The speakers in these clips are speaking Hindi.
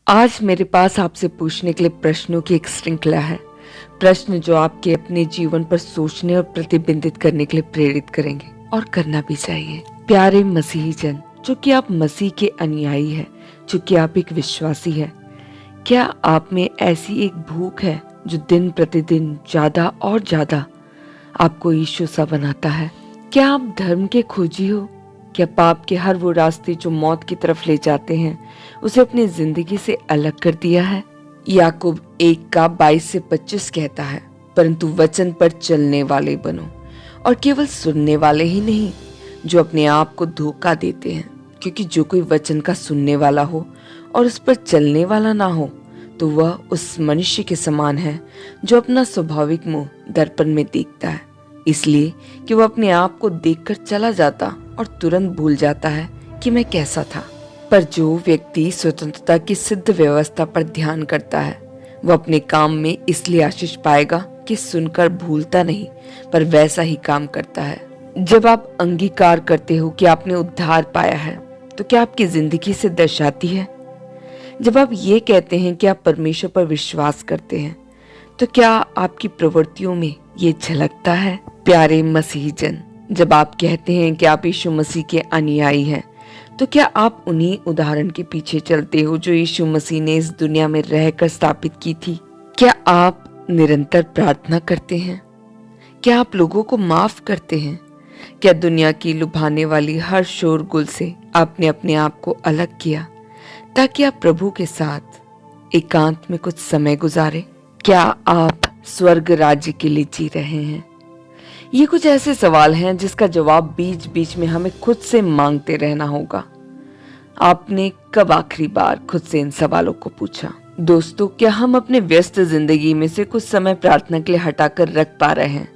आज मेरे पास आपसे पूछने के लिए प्रश्नों की एक श्रृंखला है। प्रश्न जो आपके अपने जीवन पर सोचने और प्रतिबिंबित करने के लिए प्रेरित करेंगे और करना भी चाहिए। प्यारे मसीही जन, चूंकि आप मसीह के अनुयायी हैं, चूंकि आप एक विश्वासी हैं, क्या आप में ऐसी एक भूख है जो दिन प्रतिदिन ज्यादा और ज्यादा आपको यीशु सा बनाता है? क्या आप धर्म के खोजी हो? क्या पाप के हर वो रास्ते जो मौत की तरफ ले जाते हैं उसे अपनी जिंदगी से अलग कर दिया है? याकूब 1:22-25 कहता है, परंतु वचन पर चलने वाले बनो, और केवल सुनने वाले ही नहीं जो अपने आप को धोखा देते हैं, क्योंकि जो कोई वचन का सुनने वाला हो और उस पर चलने वाला ना हो तो वह उस मनुष्य के समान है जो अपना स्वाभाविक मुंह दर्पण में देखता है, इसलिए कि वह अपने आप को देखकर चला जाता और तुरंत भूल जाता है कि मैं कैसा था। पर जो व्यक्ति स्वतंत्रता की सिद्ध व्यवस्था पर ध्यान करता है वह अपने काम में इसलिए आशीष पाएगा कि सुनकर भूलता नहीं पर वैसा ही काम करता है। जब आप अंगीकार करते हो कि आपने उद्धार पाया है तो क्या आपकी जिंदगी से दर्शाती है? जब आप ये कहते हैं कि आप परमेश्वर पर विश्वास करते हैं तो क्या आपकी प्रवृत्तियों में ये झलकता है? प्यारे मसीही जन, जब आप कहते हैं कि आप यीशु मसीह के अनुयायी हैं तो क्या आप उन्हीं उदाहरण के पीछे चलते हो जो यीशु मसीह ने इस दुनिया में रहकर स्थापित की थी? क्या आप निरंतर प्रार्थना करते हैं? क्या आप लोगों को माफ करते हैं? क्या दुनिया की लुभाने वाली हर शोरगुल से आपने अपने आप को अलग किया ताकि आप प्रभु के साथ एकांत में कुछ समय गुजारे? क्या आप स्वर्ग राज्य के लिए जी रहे हैं? ये कुछ ऐसे सवाल हैं जिसका जवाब बीच बीच में हमें खुद से मांगते रहना होगा। आपने कब आखिरी बार खुद से इन सवालों को पूछा? दोस्तों, क्या हम अपने व्यस्त जिंदगी में से कुछ समय प्रार्थना के लिए हटाकर रख पा रहे हैं?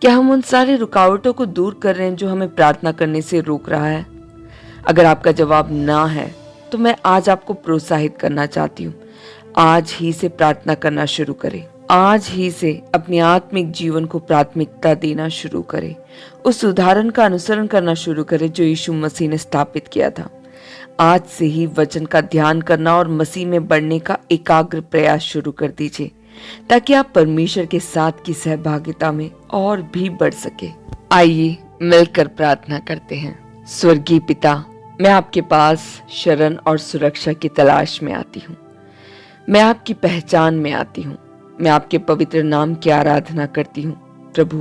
क्या हम उन सारे रुकावटों को दूर कर रहे हैं जो हमें प्रार्थना करने से रोक रहा है? अगर आपका जवाब ना है तो मैं आज आपको प्रोत्साहित करना चाहती हूँ, आज ही से प्रार्थना करना शुरू करें। आज ही से अपने आत्मिक जीवन को प्राथमिकता देना शुरू करें। उस उदाहरण का अनुसरण करना शुरू करें जो यीशु मसीह ने स्थापित किया था। आज से ही वचन का ध्यान करना और मसीह में बढ़ने का एकाग्र प्रयास शुरू कर दीजिए ताकि आप परमेश्वर के साथ की सहभागिता में और भी बढ़ सके। आइए मिलकर प्रार्थना करते हैं। स्वर्गीय पिता, मैं आपके पास शरण और सुरक्षा की तलाश में आती हूँ। मैं आपकी पहचान में आती हूँ। मैं आपके पवित्र नाम की आराधना करती हूँ। प्रभु,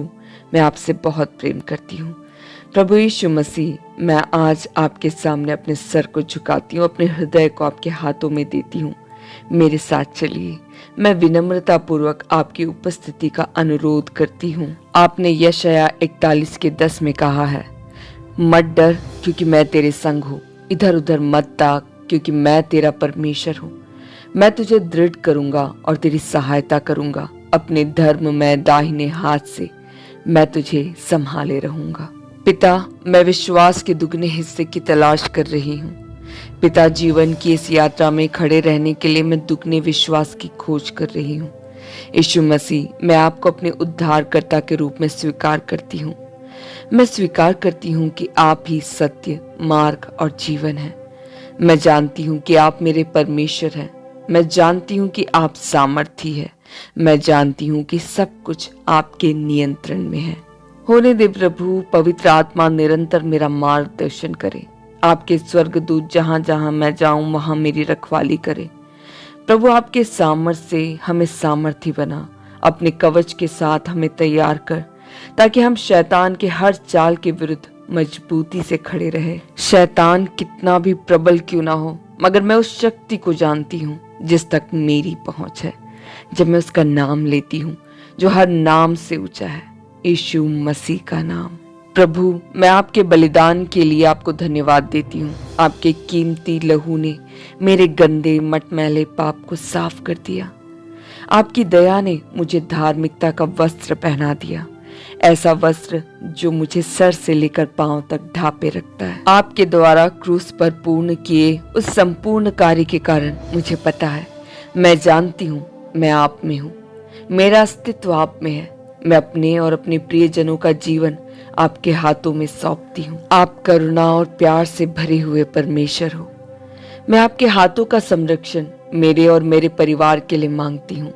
मैं आपसे बहुत प्रेम करती हूँ। प्रभु यीशु मसीह, मैं आज आपके सामने अपने सर को झुकाती हूँ, अपने हृदय को आपके हाथों में देती हूँ। मेरे साथ चलिए। मैं विनम्रता पूर्वक आपकी उपस्थिति का अनुरोध करती हूँ। आपने यशायाह 41:10 में कहा है, मत डर क्योंकि मैं तेरे संग हूँ, इधर उधर मत ताक क्योंकि मैं तेरा परमेश्वर हूँ। मैं तुझे दृढ़ करूंगा और तेरी सहायता करूंगा। अपने धर्म में दाहिने हाथ से मैं तुझे संभाले रहूंगा। पिता, मैं विश्वास के दुगने हिस्से की तलाश कर रही हूँ। पिता, जीवन की इस यात्रा में खड़े रहने के लिए मैं दुगने विश्वास की खोज कर रही हूँ। यीशु मसीह, मैं आपको अपने उद्धारकर्ता के रूप में स्वीकार करती हूँ। मैं स्वीकार करती हूँ कि आप ही सत्य, मार्ग और जीवन है। मैं जानती हूँ कि आप मेरे परमेश्वर हैं। मैं जानती हूँ कि आप सामर्थी है। मैं जानती हूँ कि सब कुछ आपके नियंत्रण में है। होने दे प्रभु, पवित्र आत्मा निरंतर मेरा मार्गदर्शन करे। आपके स्वर्गदूत जहां जहां मैं जाऊं वहां मेरी रखवाली करे। प्रभु, आपके सामर्थ से हमें सामर्थी बना। अपने कवच के साथ हमें तैयार कर ताकि हम शैतान के हर चाल के विरुद्ध मजबूती से खड़े रहे। शैतान कितना भी प्रबल क्यों ना हो, मगर मैं उस शक्ति को जानती हूँ जिस तक मेरी पहुंच है, जब मैं उसका नाम लेती हूँ जो हर नाम से ऊंचा है, यीशु मसीह का नाम। प्रभु, मैं आपके बलिदान के लिए आपको धन्यवाद देती हूँ। आपके कीमती लहू ने मेरे गंदे मटमैले पाप को साफ कर दिया। आपकी दया ने मुझे धार्मिकता का वस्त्र पहना दिया, ऐसा वस्त्र जो मुझे सर से लेकर पांव तक ढांपे रखता है। आपके द्वारा क्रूस पर पूर्ण किए उस संपूर्ण कार्य के कारण मुझे पता है, मैं जानती हूँ, मैं आप में हूँ। मेरा अस्तित्व आप में है। मैं अपने और अपने प्रियजनों का जीवन आपके हाथों में सौंपती हूँ। आप करुणा और प्यार से भरे हुए परमेश्वर हो। मैं आपके हाथों का संरक्षण मेरे और मेरे परिवार के लिए मांगती हूँ।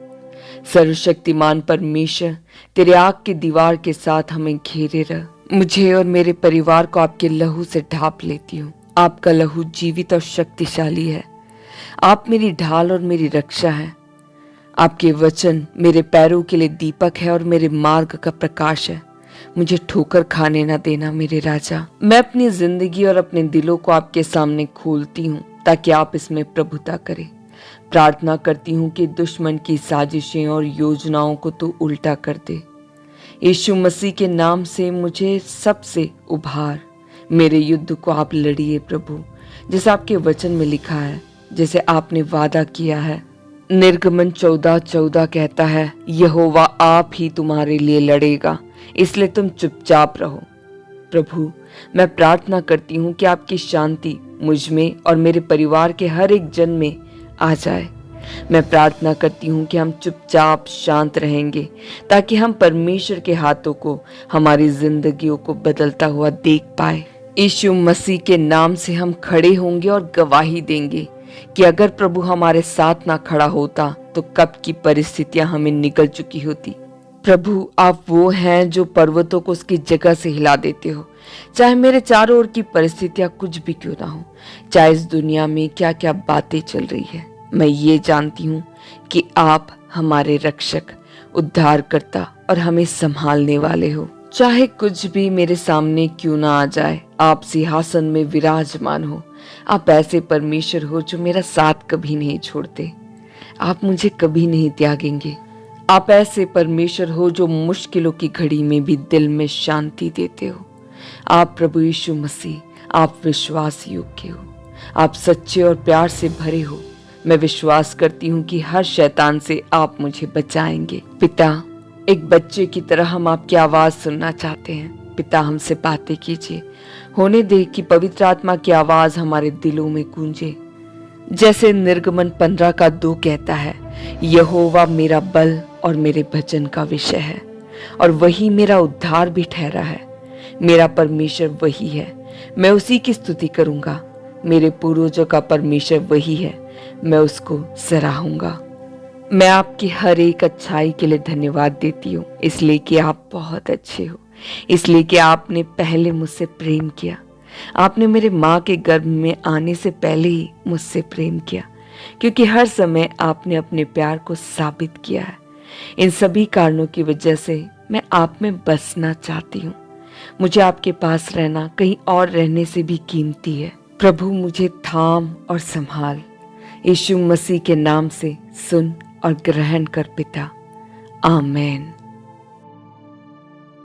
सर्वशक्तिमान परमेश्वर, तेरे आग की दीवार के साथ हमें घेरे रह। मुझे और मेरे परिवार को आपके लहू से ढांप लेती हूँ। आपका लहू जीवित और शक्तिशाली है। आप मेरी ढाल और मेरी रक्षा है। आपके वचन मेरे पैरों के लिए दीपक है और मेरे मार्ग का प्रकाश है। मुझे ठोकर खाने ना देना मेरे राजा। मैं अपनी जिंदगी और अपने दिलों को आपके सामने खोलती हूँ ताकि आप इसमें प्रभुता करें। प्रार्थना करती हूँ कि दुश्मन की साजिशें और योजनाओं को तो उल्टा कर दे। यीशु मसीह के नाम से मुझे सबसे उभार। मेरे युद्ध को आप लड़िए प्रभु, जैसे आपके वचन में लिखा है, जैसे आपने वादा किया है। निर्गमन 14:14 कहता है, यहोवा आप ही तुम्हारे लिए लड़ेगा, इसलिए तुम चुपचाप रहो। प्रभु, मैं प्रार्थना करती हूँ कि आपकी शांति मुझ में और मेरे परिवार के हर एक जन में आ जाए। मैं प्रार्थना करती हूँ कि हम चुपचाप शांत रहेंगे ताकि हम परमेश्वर के हाथों को हमारी जिंदगियों को बदलता हुआ देख पाए। यीशु मसीह के नाम से हम खड़े होंगे और गवाही देंगे कि अगर प्रभु हमारे साथ ना खड़ा होता तो कब की परिस्थितियां हमें निकल चुकी होती। प्रभु, आप वो हैं जो पर्वतों को उसकी जगह से हिला देते हो। चाहे मेरे चारों ओर की परिस्थितियां कुछ भी क्यों ना हो, चाहे इस दुनिया में क्या क्या बातें चल रही है, मैं ये जानती हूँ कि आप हमारे रक्षक, उद्धारकर्ता और हमें संभालने वाले हो। चाहे कुछ भी मेरे सामने क्यों ना आ जाए, आप सिंहासन में विराजमान हो। आप ऐसे परमेश्वर हो जो मेरा साथ कभी नहीं छोड़ते। आप मुझे कभी नहीं त्यागेंगे। आप ऐसे परमेश्वर हो जो मुश्किलों की घड़ी में भी दिल में शांति देते हो। आप प्रभु यीशु मसीह, आप विश्वास योग्य हो। आप सच्चे और प्यार से भरे हो। मैं विश्वास करती हूँ कि हर शैतान से आप मुझे बचाएंगे। पिता, एक बच्चे की तरह हम आपकी आवाज सुनना चाहते हैं। पिता, हमसे बातें कीजिए। होने दे कि पवित्र आत्मा की आवाज हमारे दिलों में गूंजे। जैसे निर्गमन 15:2 कहता है, यहोवा मेरा बल और मेरे भजन का विषय है और वही मेरा उद्धार भी ठहरा है। मेरा परमेश्वर वही है, मैं उसी की स्तुति करूंगा। मेरे पूर्वजों का परमेश्वर वही है, मैं उसको सराहूंगा। मैं आपकी हर एक अच्छाई के लिए धन्यवाद देती हूँ, इसलिए कि आप बहुत अच्छे हो, इसलिए कि आपने पहले मुझसे प्रेम किया। आपने मेरे माँ के गर्भ में आने से पहले ही मुझसे प्रेम किया, क्योंकि हर समय आपने अपने प्यार को साबित किया है। इन सभी कारणों की वजह से मैं आप में बसना चाहती हूँ। मुझे आपके पास रहना कहीं और रहने से भी कीमती है। प्रभु, मुझे थाम और संभाल। यीशु मसीह के नाम से सुन और ग्रहण कर पिता। आमेन।